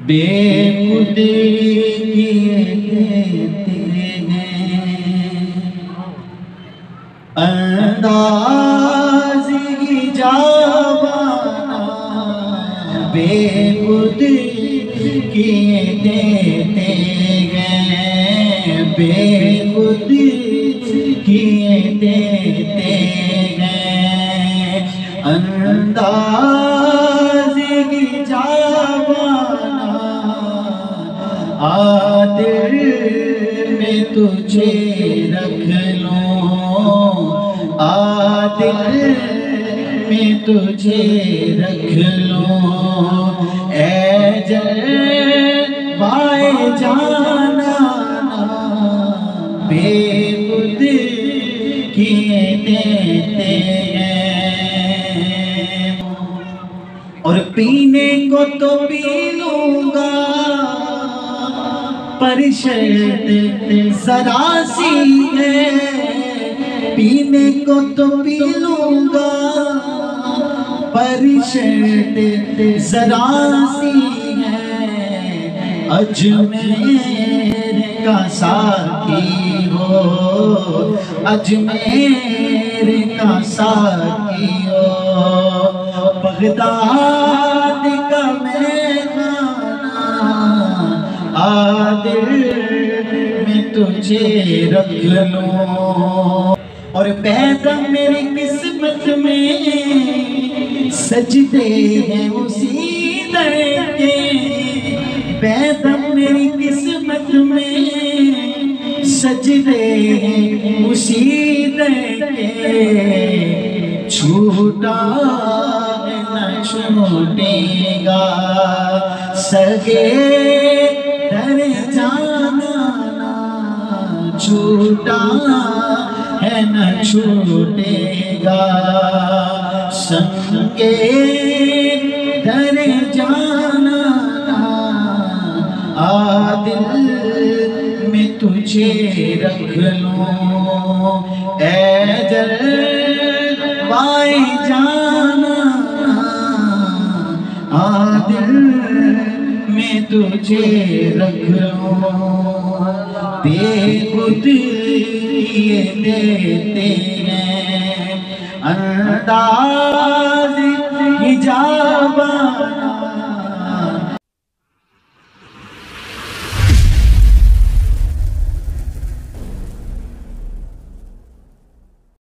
बेखुद किए देते हैं, अंदाज़गी जावाना बेखुद किए देते हैं, बेखुद किए देते हैं, अंदाज़गी जावाना आदिल में तुझे रख लूं, आदिल में तुझे रख लूं, ऐ जलवाए जाना बेखुद किए देते हैं। और पीने को तो पी लूंगा पर शर्त जरा सी है, पीने को तो पी लूंगा पर शर्त जरा सी है, अजमेर का साथी हो, अजमेर का साथी हो, बगदाद का मैदाना आदिल में तुझे रख लूं। और पैदा मेरी किस्मत में सजदे हैं उसी दर के, पैदा मेरी किस्मत में सजदे हैं उसी दर के, छूटा न छूटेगा सगे दर जाना, छूटा है न छूटेगा संगे दर जाना, आदिल में तुझे रख लूं, ऐ जलवाए जाना आदिल में तुझे रख लूं, बेखुद किए देते हैं, अंदाज़ ही जा